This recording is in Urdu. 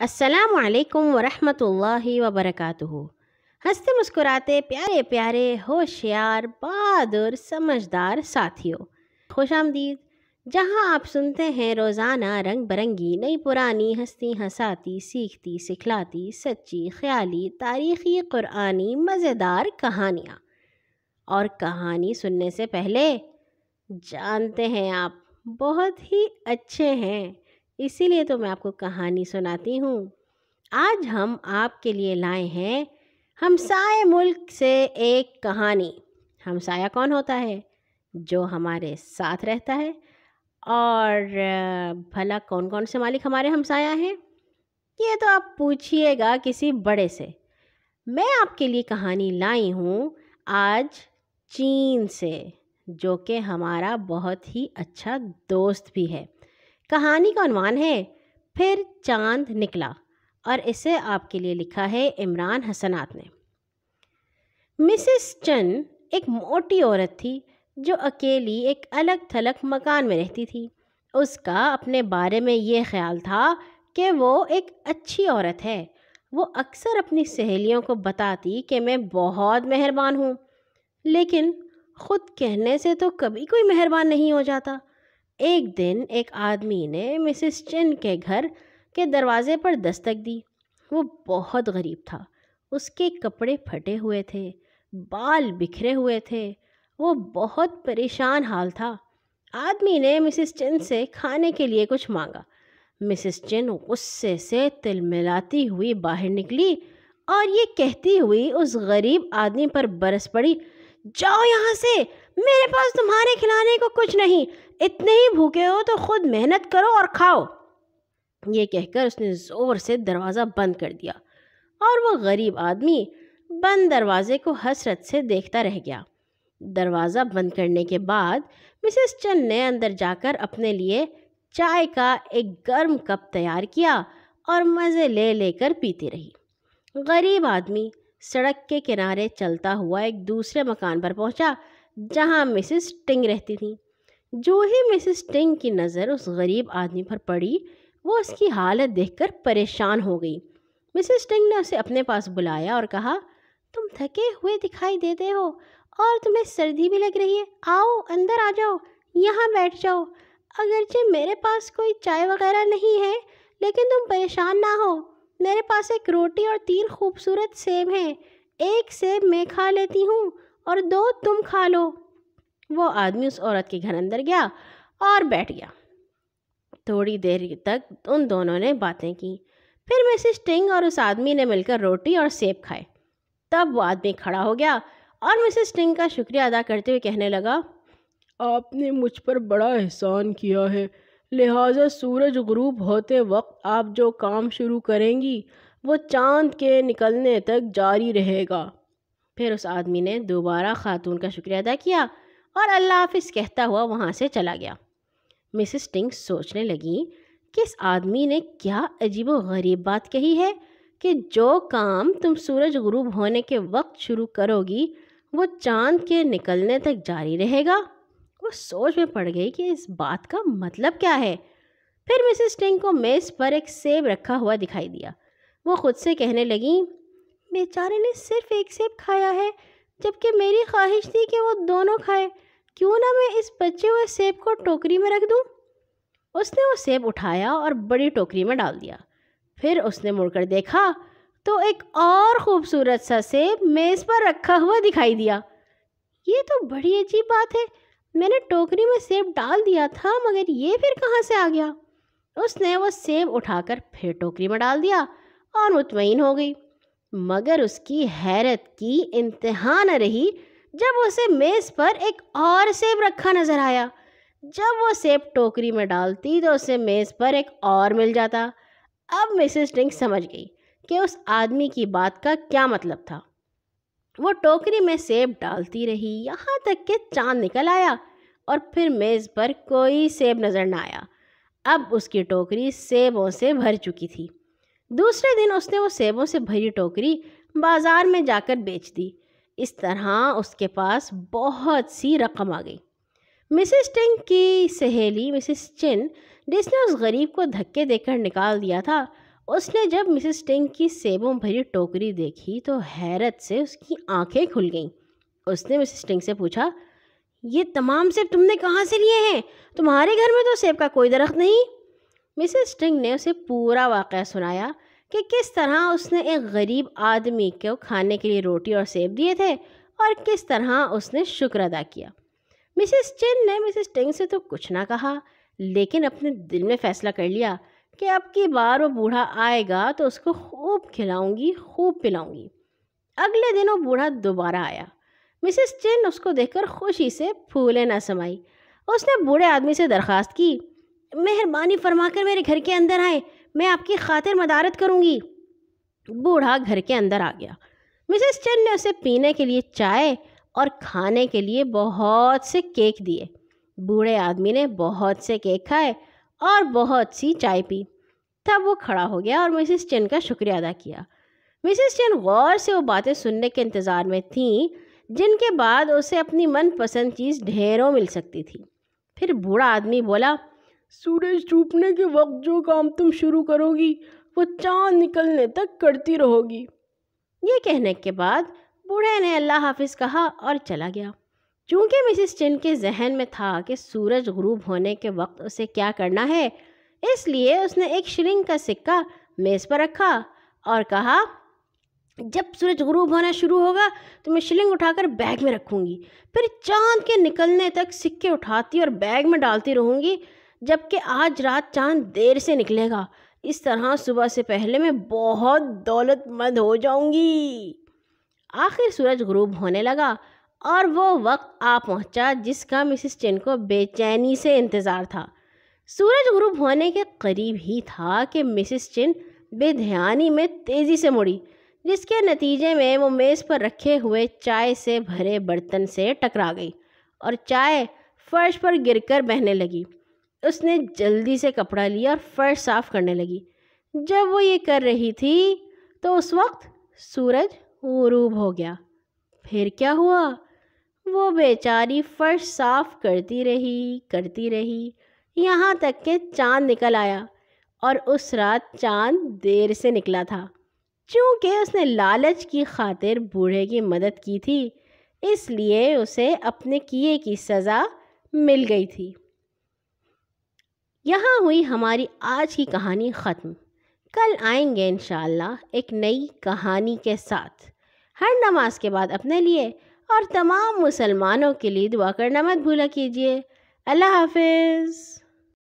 السلام علیکم ورحمۃ اللہ وبرکاتہ۔ ہنستے مسکراتے پیارے پیارے ہوشیار بہادر سمجھدار ساتھیوں، خوش آمدید، جہاں آپ سنتے ہیں روزانہ رنگ برنگی نئی پرانی ہستی ہساتی سیکھتی سکھلاتی سچی خیالی تاریخی قرآنی مزیدار کہانیاں۔ اور کہانی سننے سے پہلے جانتے ہیں آپ بہت ہی اچھے ہیں، اسی لیے تو میں آپ کو کہانی سناتی ہوں۔ آج ہم آپ کے لیے لائے ہیں ہمسائے ملک سے ایک کہانی۔ ہمسایہ کون ہوتا ہے؟ جو ہمارے ساتھ رہتا ہے۔ اور بھلا کون کون سے مالک ہمارے ہمسایہ ہیں؟ یہ تو آپ پوچھئے گا کسی بڑے سے۔ میں آپ کے لیے کہانی لائی ہوں آج چین سے، جو کہ ہمارا بہت ہی اچھا دوست بھی ہے۔ کہانی کا عنوان ہے پھر چاند نکلا، اور اسے آپ کے لیے لکھا ہے عمران حسنات نے۔ مسز چن ایک موٹی عورت تھی جو اکیلی ایک الگ تھلگ مکان میں رہتی تھی۔ اس کا اپنے بارے میں یہ خیال تھا کہ وہ ایک اچھی عورت ہے۔ وہ اکثر اپنی سہیلیوں کو بتاتی کہ میں بہت مہربان ہوں، لیکن خود کہنے سے تو کبھی کوئی مہربان نہیں ہو جاتا۔ ایک دن ایک آدمی نے مسز چن کے گھر کے دروازے پر دستک دی۔ وہ بہت غریب تھا، اس کے کپڑے پھٹے ہوئے تھے، بال بکھرے ہوئے تھے، وہ بہت پریشان حال تھا۔ آدمی نے مسز چن سے کھانے کے لیے کچھ مانگا۔ مسز چن غصے سے تلملاتی ہوئی باہر نکلی اور یہ کہتی ہوئی اس غریب آدمی پر برس پڑی، جاؤ یہاں سے، میرے پاس تمہارے کھلانے کو کچھ نہیں، اتنے ہی بھوکے ہو تو خود محنت کرو اور کھاؤ۔ یہ کہہ کر اس نے زور سے دروازہ بند کر دیا، اور وہ غریب آدمی بند دروازے کو حسرت سے دیکھتا رہ گیا۔ دروازہ بند کرنے کے بعد مسز چن نے اندر جا کر اپنے لیے چائے کا ایک گرم کپ تیار کیا اور مزے لے لے کر پیتی رہی۔ غریب آدمی سڑک کے کنارے چلتا ہوا ایک دوسرے مکان پر پہنچا جہاں مسز ٹنگ رہتی تھی۔ جو ہی مسز ٹنگ کی نظر اس غریب آدمی پر پڑی، وہ اس کی حالت دیکھ کر پریشان ہو گئی۔ مسز ٹنگ نے اسے اپنے پاس بلایا اور کہا، تم تھکے ہوئے دکھائی دیتے ہو اور تمہیں سردی بھی لگ رہی ہے، آؤ اندر آ جاؤ، یہاں بیٹھ جاؤ۔ اگرچہ میرے پاس کوئی چائے وغیرہ نہیں ہے، لیکن تم پریشان نہ ہو، میرے پاس ایک روٹی اور 3 خوبصورت سیب ہیں، ایک سیب میں کھا لیتی ہوں اور 2 تم کھا لو۔ وہ آدمی اس عورت کے گھر اندر گیا اور بیٹھ گیا۔ تھوڑی دیر تک ان دونوں نے باتیں کی، پھر مسز ٹنگ اور اس آدمی نے مل کر روٹی اور سیب کھائے۔ تب وہ آدمی کھڑا ہو گیا اور مسز ٹنگ کا شکریہ ادا کرتے ہوئے کہنے لگا، آپ نے مجھ پر بڑا احسان کیا ہے، لہٰذا سورج غروب ہوتے وقت آپ جو کام شروع کریں گی وہ چاند کے نکلنے تک جاری رہے گا۔ پھر اس آدمی نے دوبارہ خاتون کا شکریہ ادا کیا اور اللہ حافظ کہتا ہوا وہاں سے چلا گیا۔ مسز ٹنگ سوچنے لگی کہ اس آدمی نے کیا عجیب و غریب بات کہی ہے کہ جو کام تم سورج غروب ہونے کے وقت شروع کرو گی وہ چاند کے نکلنے تک جاری رہے گا۔ وہ سوچ میں پڑ گئی کہ اس بات کا مطلب کیا ہے۔ پھر مسز ٹنگ کو میز پر ایک سیب رکھا ہوا دکھائی دیا۔ وہ خود سے کہنے لگی، بیچارے نے صرف ایک سیب کھایا ہے، جبکہ میری خواہش تھی کہ وہ دونوں کھائے، کیوں نہ میں اس بچے ہوئے سیب کو ٹوکری میں رکھ دوں۔ اس نے وہ سیب اٹھایا اور بڑی ٹوکری میں ڈال دیا۔ پھر اس نے مڑ کر دیکھا تو ایک اور خوبصورت سا سیب میز پر رکھا ہوا دکھائی دیا۔ یہ تو بڑی عجیب بات ہے، میں نے ٹوکری میں سیب ڈال دیا تھا مگر یہ پھر کہاں سے آ گیا؟ اس نے وہ سیب اٹھا کر پھر ٹوکری میں ڈال دیا اور مطمئن ہو گئی، مگر اس کی حیرت کی انتہا نہ رہی جب اسے میز پر ایک اور سیب رکھا نظر آیا۔ جب وہ سیب ٹوکری میں ڈالتی تو اسے میز پر ایک اور مل جاتا۔ اب مسز ٹنگ سمجھ گئی کہ اس آدمی کی بات کا کیا مطلب تھا۔ وہ ٹوکری میں سیب ڈالتی رہی یہاں تک کہ چاند نکل آیا، اور پھر میز پر کوئی سیب نظر نہ آیا۔ اب اس کی ٹوکری سیبوں سے بھر چکی تھی۔ دوسرے دن اس نے وہ سیبوں سے بھری ٹوکری بازار میں جا کر بیچ دی۔ اس طرح اس کے پاس بہت سی رقم آ گئی۔ مسز ٹنگ کی سہیلی مسز چن، جس نے اس غریب کو دھکے دے کر نکال دیا تھا، اس نے جب مسز ٹنگ کی سیبوں بھری ٹوکری دیکھی تو حیرت سے اس کی آنکھیں کھل گئیں۔ اس نے مسز ٹنگ سے پوچھا، یہ تمام سیب تم نے کہاں سے لیے ہیں؟ تمہارے گھر میں تو سیب کا کوئی درخت نہیں۔ مسز ٹنگ نے اسے پورا واقعہ سنایا کہ کس طرح اس نے ایک غریب آدمی کو کھانے کے لیے روٹی اور سیب دیے تھے اور کس طرح اس نے شکر ادا کیا۔ مسز چن نے مسز ٹنگ سے تو کچھ نہ کہا، لیکن اپنے دل میں فیصلہ کر لیا کہ اب کی بار وہ بوڑھا آئے گا تو اس کو خوب کھلاؤں گی، خوب پلاؤں گی۔ اگلے دن وہ بوڑھا دوبارہ آیا۔ مسز چن اس کو دیکھ کر خوشی سے پھولے نہ سمائی۔ اس نے بوڑھے آدمی سے درخواست کی، مہربانی فرما کر میرے گھر کے اندر آئیں، میں آپ کی خاطر مدارت کروں گی۔ بوڑھا گھر کے اندر آ گیا۔ مسز چن نے اسے پینے کے لیے چائے اور کھانے کے لیے بہت سے کیک دیے۔ بوڑھے آدمی نے بہت سے کیک کھائے اور بہت سی چائے پی۔ تب وہ کھڑا ہو گیا اور مسز چن کا شکریہ ادا کیا۔ مسز چن غور سے وہ باتیں سننے کے انتظار میں تھیں جن کے بعد اسے اپنی من پسند چیز ڈھیروں مل سکتی تھی۔ پھر بوڑھا آدمی بولا، سورج ڈوبنے کے وقت جو کام تم شروع کرو گی وہ چاند نکلنے تک کرتی رہو گی۔ یہ کہنے کے بعد بوڑھے نے اللہ حافظ کہا اور چلا گیا۔ چونکہ مسز چن کے ذہن میں تھا کہ سورج غروب ہونے کے وقت اسے کیا کرنا ہے، اس لیے اس نے 1 شلنگ کا سکہ میز پر رکھا اور کہا، جب سورج غروب ہونا شروع ہوگا تو میں شلنگ اٹھا کر بیگ میں رکھوں گی، پھر چاند کے نکلنے تک سکے اٹھاتی اور بیگ میں ڈالتی رہوں گی، جبکہ آج رات چاند دیر سے نکلے گا۔ اس طرح صبح سے پہلے میں بہت دولت مند ہو جاؤں گی۔ آخر سورج غروب ہونے لگا اور وہ وقت آ پہنچا جس کا مسز چن کو بے چینی سے انتظار تھا۔ سورج غروب ہونے کے قریب ہی تھا کہ مسز چن بے دھیانی میں تیزی سے مڑی، جس کے نتیجے میں وہ میز پر رکھے ہوئے چائے سے بھرے برتن سے ٹکرا گئی اور چائے فرش پر گر کر بہنے لگی۔ اس نے جلدی سے کپڑا لیا اور فرش صاف کرنے لگی۔ جب وہ یہ کر رہی تھی تو اس وقت سورج غروب ہو گیا۔ پھر کیا ہوا؟ وہ بیچاری فرش صاف کرتی رہی یہاں تک کہ چاند نکل آیا، اور اس رات چاند دیر سے نکلا تھا۔ چونکہ اس نے لالچ کی خاطر بوڑھے کی مدد کی تھی، اس لیے اسے اپنے کیے کی سزا مل گئی تھی۔ یہاں ہوئی ہماری آج کی کہانی ختم۔ کل آئیں گے انشاءاللہ ایک نئی کہانی کے ساتھ۔ ہر نماز کے بعد اپنے لیے اور تمام مسلمانوں کے لیے دعا کرنا مت بھولا کیجیے۔ اللہ حافظ۔